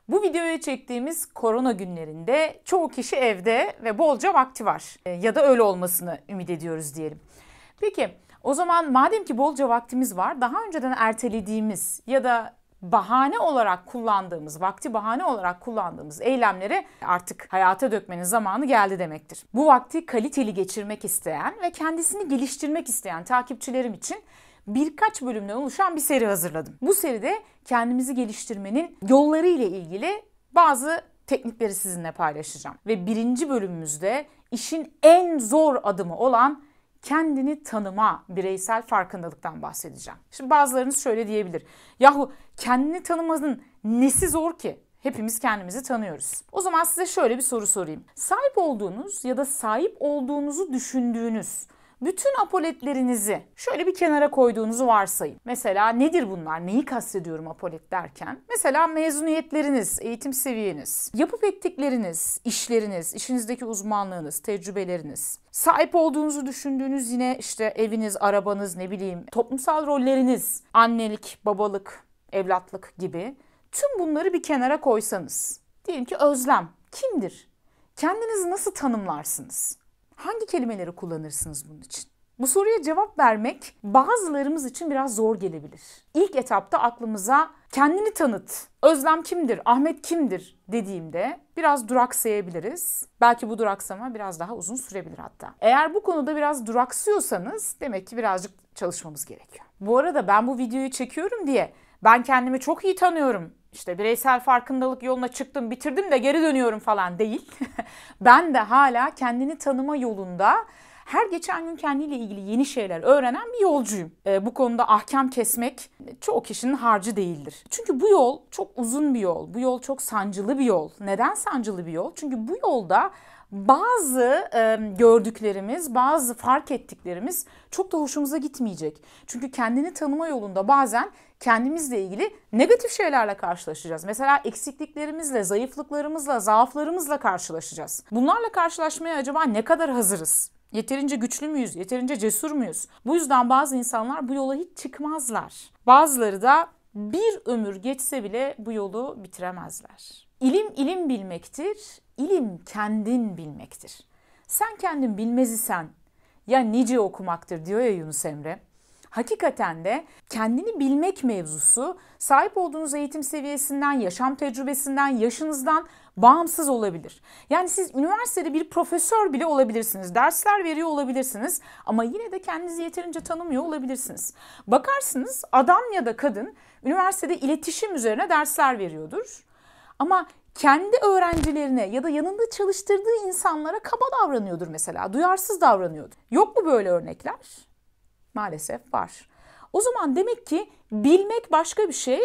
Bu videoyu çektiğimiz korona günlerinde çoğu kişi evde ve bolca vakti var. Ya da öyle olmasını ümit ediyoruz diyelim. Peki o zaman madem ki bolca vaktimiz var, daha önceden ertelediğimiz ya da bahane olarak kullandığımız, vakti bahane olarak kullandığımız eylemleri artık hayata dökmenin zamanı geldi demektir. Bu vakti kaliteli geçirmek isteyen ve kendisini geliştirmek isteyen takipçilerim için birkaç bölümden oluşan bir seri hazırladım. Bu seride kendimizi geliştirmenin yolları ile ilgili bazı teknikleri sizinle paylaşacağım. Ve birinci bölümümüzde işin en zor adımı olan kendini tanıma, bireysel farkındalıktan bahsedeceğim. Şimdi bazılarınız şöyle diyebilir. Yahu kendini tanımanın nesi zor ki? Hepimiz kendimizi tanıyoruz. O zaman size şöyle bir soru sorayım. Sahip olduğunuz ya da sahip olduğunuzu düşündüğünüz bütün apoletlerinizi şöyle bir kenara koyduğunuzu varsayın. Mesela nedir bunlar? Neyi kastediyorum apolet derken? Mesela mezuniyetleriniz, eğitim seviyeniz, yapıp ettikleriniz, işleriniz, işinizdeki uzmanlığınız, tecrübeleriniz, sahip olduğunuzu düşündüğünüz yine işte eviniz, arabanız, ne bileyim, toplumsal rolleriniz, annelik, babalık, evlatlık gibi tüm bunları bir kenara koysanız. Diyelim ki özlem kimdir? Kendinizi nasıl tanımlarsınız? Hangi kelimeleri kullanırsınız bunun için? Bu soruya cevap vermek bazılarımız için biraz zor gelebilir. İlk etapta aklımıza kendini tanıt, Özlem kimdir, Ahmet kimdir dediğimde biraz duraksayabiliriz. Belki bu duraksama biraz daha uzun sürebilir hatta. Eğer bu konuda biraz duraksıyorsanız demek ki birazcık çalışmamız gerekiyor. Bu arada ben bu videoyu çekiyorum diye ben kendimi çok iyi tanıyorum, İşte bireysel farkındalık yoluna çıktım, bitirdim de geri dönüyorum falan değil. Ben de hala kendini tanıma yolunda her geçen gün kendiyle ilgili yeni şeyler öğrenen bir yolcuyum. Bu konuda ahkam kesmek çoğu kişinin harcı değildir. Çünkü bu yol çok uzun bir yol. Bu yol çok sancılı bir yol. Neden sancılı bir yol? Çünkü bu yolda bazı gördüklerimiz, bazı fark ettiklerimiz çok da hoşumuza gitmeyecek. Çünkü kendini tanıma yolunda bazen kendimizle ilgili negatif şeylerle karşılaşacağız. Mesela eksikliklerimizle, zayıflıklarımızla, zaaflarımızla karşılaşacağız. Bunlarla karşılaşmaya acaba ne kadar hazırız? Yeterince güçlü müyüz? Yeterince cesur muyuz? Bu yüzden bazı insanlar bu yola hiç çıkmazlar. Bazıları da bir ömür geçse bile bu yolu bitiremezler. İlim ilim bilmektir, ilim kendin bilmektir. Sen kendin bilmez isen ya nice okumaktır diyor ya Yunus Emre. Hakikaten de kendini bilmek mevzusu sahip olduğunuz eğitim seviyesinden, yaşam tecrübesinden, yaşınızdan bağımsız olabilir. Yani siz üniversitede bir profesör bile olabilirsiniz, dersler veriyor olabilirsiniz ama yine de kendinizi yeterince tanımıyor olabilirsiniz. Bakarsınız adam ya da kadın üniversitede iletişim üzerine dersler veriyordur ama kendi öğrencilerine ya da yanında çalıştırdığı insanlara kaba davranıyordur mesela, duyarsız davranıyordur. Yok mu böyle örnekler? Maalesef var. O zaman demek ki bilmek başka bir şey,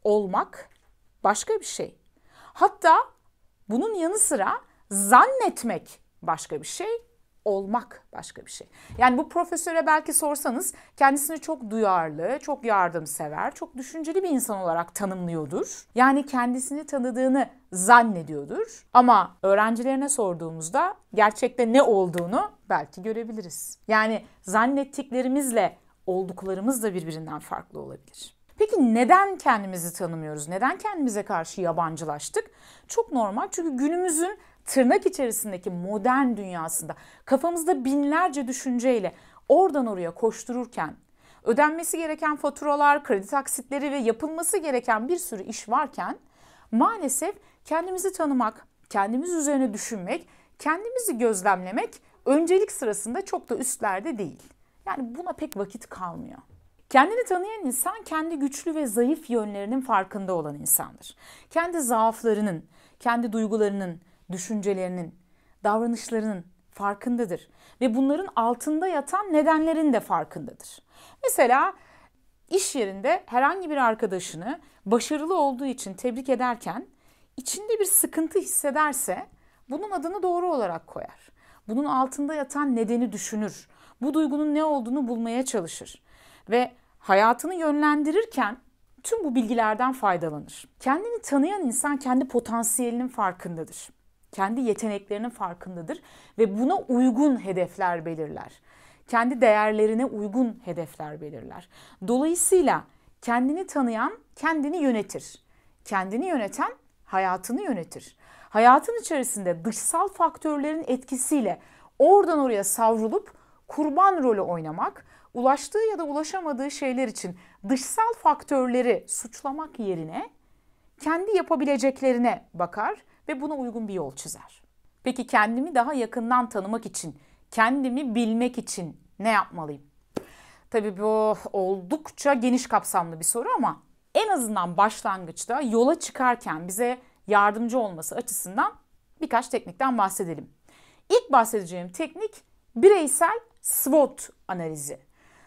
olmak başka bir şey. Hatta bunun yanı sıra zannetmek başka bir şey, olmak başka bir şey. Yani bu profesöre belki sorsanız kendisini çok duyarlı, çok yardımsever, çok düşünceli bir insan olarak tanımlıyordur. Yani kendisini tanıdığını zannediyordur. Ama öğrencilerine sorduğumuzda gerçekte ne olduğunu belki görebiliriz. Yani zannettiklerimizle olduklarımız da birbirinden farklı olabilir. Peki neden kendimizi tanımıyoruz? Neden kendimize karşı yabancılaştık? Çok normal, çünkü günümüzün tırnak içerisindeki modern dünyasında kafamızda binlerce düşünceyle oradan oraya koştururken, ödenmesi gereken faturalar, kredi taksitleri ve yapılması gereken bir sürü iş varken maalesef kendimizi tanımak, kendimiz üzerine düşünmek, kendimizi gözlemlemek öncelik sırasında çok da üstlerde değil. Yani buna pek vakit kalmıyor. Kendini tanıyan insan kendi güçlü ve zayıf yönlerinin farkında olan insandır. Kendi zaaflarının, kendi duygularının, düşüncelerinin, davranışlarının farkındadır. Ve bunların altında yatan nedenlerin de farkındadır. Mesela iş yerinde herhangi bir arkadaşını başarılı olduğu için tebrik ederken içinde bir sıkıntı hissederse bunun adını doğru olarak koyar. Bunun altında yatan nedeni düşünür. Bu duygunun ne olduğunu bulmaya çalışır. Ve hayatını yönlendirirken tüm bu bilgilerden faydalanır. Kendini tanıyan insan kendi potansiyelinin farkındadır. Kendi yeteneklerinin farkındadır ve buna uygun hedefler belirler. Kendi değerlerine uygun hedefler belirler. Dolayısıyla kendini tanıyan kendini yönetir. Kendini yöneten hayatını yönetir. Hayatın içerisinde dışsal faktörlerin etkisiyle oradan oraya savrulup kurban rolü oynamak, ulaştığı ya da ulaşamadığı şeyler için dışsal faktörleri suçlamak yerine kendi yapabileceklerine bakar ve buna uygun bir yol çizer. Peki kendimi daha yakından tanımak için, kendimi bilmek için ne yapmalıyım? Tabii bu oldukça geniş kapsamlı bir soru ama en azından başlangıçta yola çıkarken bize yardımcı olması açısından birkaç teknikten bahsedelim. İlk bahsedeceğim teknik bireysel SWOT analizi.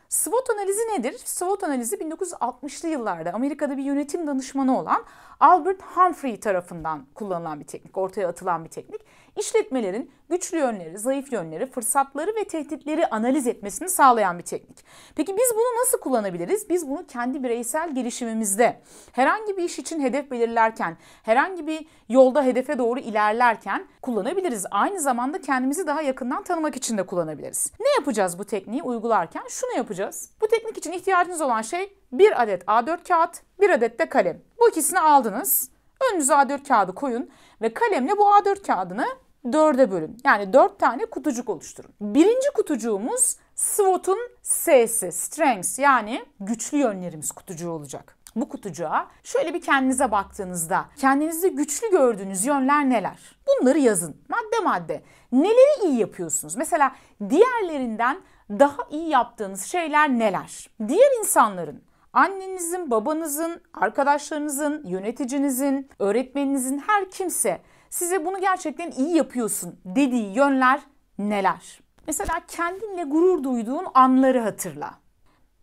SWOT analizi nedir? SWOT analizi 1960'lı yıllarda Amerika'da bir yönetim danışmanı olan Albert Humphrey tarafından kullanılan bir teknik, ortaya atılan bir teknik. İşletmelerin güçlü yönleri, zayıf yönleri, fırsatları ve tehditleri analiz etmesini sağlayan bir teknik. Peki biz bunu nasıl kullanabiliriz? Biz bunu kendi bireysel gelişimimizde, herhangi bir iş için hedef belirlerken, herhangi bir yolda hedefe doğru ilerlerken kullanabiliriz. Aynı zamanda kendimizi daha yakından tanımak için de kullanabiliriz. Ne yapacağız bu tekniği uygularken? Şunu yapacağız. Bu teknik için ihtiyacınız olan şey bir adet A4 kağıt, bir adet de kalem. Bu ikisini aldınız. Önünüze A4 kağıdı koyun ve kalemle bu A4 kağıdını 4'e bölün. Yani 4 tane kutucuk oluşturun. Birinci kutucuğumuz SWOT'un S'si, Strengths, yani güçlü yönlerimiz kutucuğu olacak. Bu kutucuğa şöyle bir kendinize baktığınızda kendinizde güçlü gördüğünüz yönler neler? Bunları yazın madde madde. Neleri iyi yapıyorsunuz? Mesela diğerlerinden daha iyi yaptığınız şeyler neler? Diğer insanların, annenizin, babanızın, arkadaşlarınızın, yöneticinizin, öğretmeninizin, her kimse size bunu gerçekten iyi yapıyorsun dediği yönler neler? Mesela kendinle gurur duyduğun anları hatırla.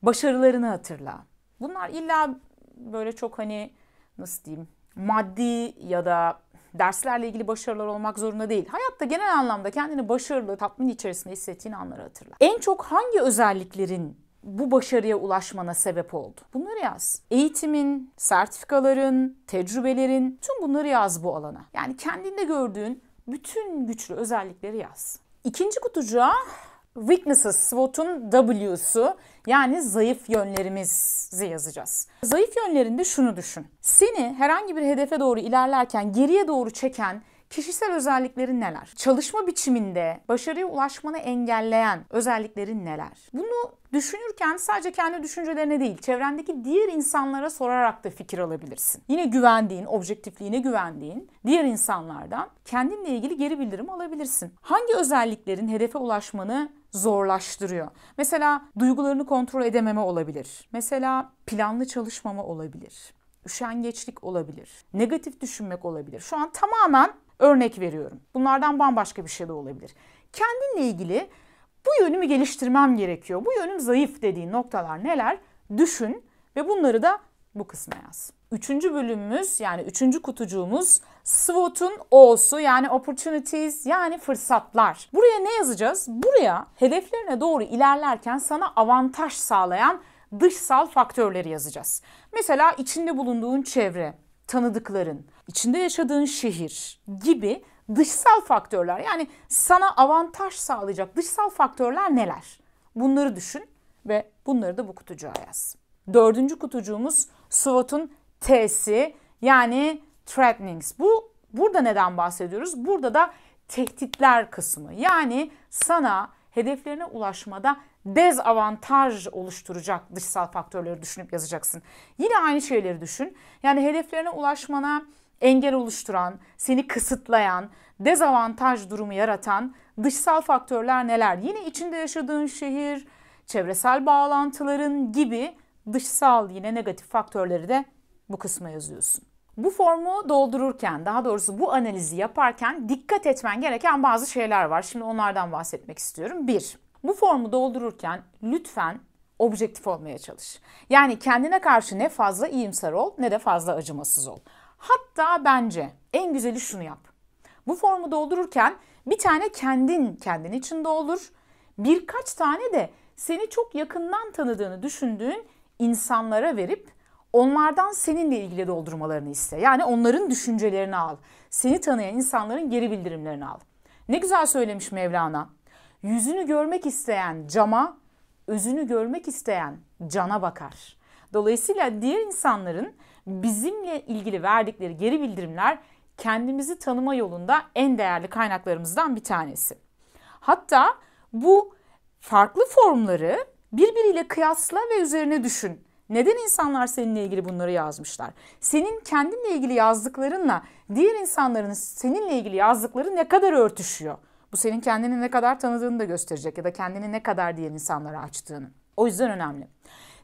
Başarılarını hatırla. Bunlar illa böyle çok nasıl diyeyim, maddi ya da derslerle ilgili başarılar olmak zorunda değil. Hayatta genel anlamda kendini başarılı, tatmin içerisinde hissettiğin anları hatırla. En çok hangi özelliklerin bu başarıya ulaşmana sebep oldu? Bunları yaz. Eğitimin, sertifikaların, tecrübelerin, tüm bunları yaz bu alana. Yani kendinde gördüğün bütün güçlü özellikleri yaz. İkinci kutucuğa Weaknesses, SWOT'un W'su, yani zayıf yönlerimizi yazacağız. Zayıf yönlerinde şunu düşün. Seni herhangi bir hedefe doğru ilerlerken geriye doğru çeken kişisel özelliklerin neler? Çalışma biçiminde başarıya ulaşmanı engelleyen özelliklerin neler? Bunu düşünürken sadece kendi düşüncelerine değil, çevrendeki diğer insanlara sorarak da fikir alabilirsin. Yine güvendiğin, objektifliğine güvendiğin diğer insanlardan kendinle ilgili geri bildirim alabilirsin. Hangi özelliklerin hedefe ulaşmanı zorlaştırıyor? Mesela duygularını kontrol edememe olabilir. Mesela planlı çalışmama olabilir. Üşengeçlik olabilir. Negatif düşünmek olabilir. Şu an tamamen örnek veriyorum. Bunlardan bambaşka bir şey de olabilir. Kendinle ilgili bu yönümü geliştirmem gerekiyor, bu yönüm zayıf dediğin noktalar neler? Düşün ve bunları da bu kısma yaz. Üçüncü bölümümüz, yani üçüncü kutucuğumuz SWOT'un O'su, yani opportunities, yani fırsatlar. Buraya ne yazacağız? Buraya hedeflerine doğru ilerlerken sana avantaj sağlayan dışsal faktörleri yazacağız. Mesela içinde bulunduğun çevre, tanıdıkların, içinde yaşadığın şehir gibi dışsal faktörler, yani sana avantaj sağlayacak dışsal faktörler neler? Bunları düşün ve bunları da bu kutucuğa yaz. Dördüncü kutucuğumuz SWOT'un T'si, yani threatenings. Burada neden bahsediyoruz? Burada da tehditler kısmı. Yani sana hedeflerine ulaşmada dezavantaj oluşturacak dışsal faktörleri düşünüp yazacaksın. Yine aynı şeyleri düşün. Yani hedeflerine ulaşmana engel oluşturan, seni kısıtlayan, dezavantaj durumu yaratan dışsal faktörler neler? Yine içinde yaşadığın şehir, çevresel bağlantıların gibi dışsal, yine negatif faktörleri de bu kısma yazıyorsun. Bu formu doldururken, daha doğrusu bu analizi yaparken dikkat etmen gereken bazı şeyler var. Şimdi onlardan bahsetmek istiyorum. 1. Bu formu doldururken lütfen objektif olmaya çalış. Yani kendine karşı ne fazla iyimser ol ne de fazla acımasız ol. Hatta bence en güzeli şunu yap. Bu formu doldururken bir tane kendin için doldur. Birkaç tane de seni çok yakından tanıdığını düşündüğün insanlara verip onlardan seninle ilgili doldurmalarını iste. Yani onların düşüncelerini al. Seni tanıyan insanların geri bildirimlerini al. Ne güzel söylemiş Mevlana. Yüzünü görmek isteyen cama, özünü görmek isteyen cana bakar. Dolayısıyla diğer insanların bizimle ilgili verdikleri geri bildirimler kendimizi tanıma yolunda en değerli kaynaklarımızdan bir tanesi. Hatta bu farklı formları birbiriyle kıyasla ve üzerine düşün. Neden insanlar seninle ilgili bunları yazmışlar? Senin kendinle ilgili yazdıklarınla diğer insanların seninle ilgili yazdıkları ne kadar örtüşüyor? Bu senin kendini ne kadar tanıdığını da gösterecek ya da kendini ne kadar diğer insanlara açtığını. O yüzden önemli.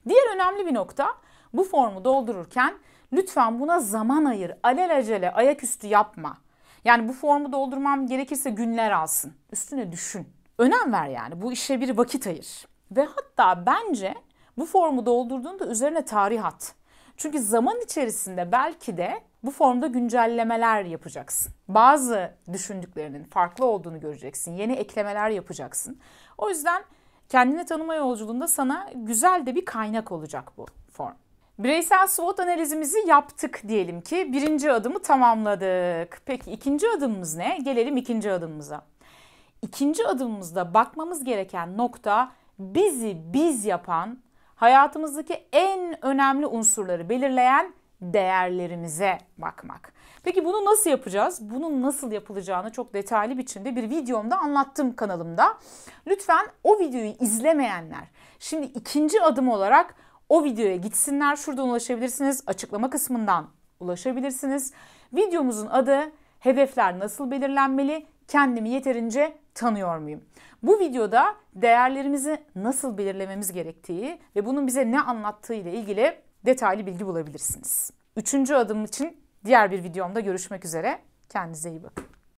Diğer önemli bir nokta, bu formu doldururken lütfen buna zaman ayır. Alelacele ayaküstü yapma. Yani bu formu doldurmam gerekirse günler alsın. Üstüne düşün. Önem ver yani. Bu işe bir vakit ayır. Ve hatta bence bu formu doldurduğunda üzerine tarih at. Çünkü zaman içerisinde belki de bu formda güncellemeler yapacaksın. Bazı düşündüklerinin farklı olduğunu göreceksin. Yeni eklemeler yapacaksın. O yüzden kendini tanıma yolculuğunda sana güzel de bir kaynak olacak bu form. Bireysel SWOT analizimizi yaptık diyelim ki. Birinci adımı tamamladık. Peki ikinci adımımız ne? Gelelim ikinci adımımıza. İkinci adımımızda bakmamız gereken nokta bizi biz yapan, hayatımızdaki en önemli unsurları belirleyen değerlerimize bakmak. Peki bunu nasıl yapacağız? Bunun nasıl yapılacağını çok detaylı biçimde bir videomda anlattım kanalımda. Lütfen o videoyu izlemeyenler şimdi ikinci adım olarak o videoya gitsinler. Şuradan ulaşabilirsiniz. Açıklama kısmından ulaşabilirsiniz. Videomuzun adı Hedefler Nasıl Belirlenmeli? Kendimi yeterince tanıyor muyum? Bu videoda değerlerimizi nasıl belirlememiz gerektiği ve bunun bize ne anlattığı ile ilgili detaylı bilgi bulabilirsiniz. Üçüncü adım için diğer bir videomda görüşmek üzere. Kendinize iyi bakın.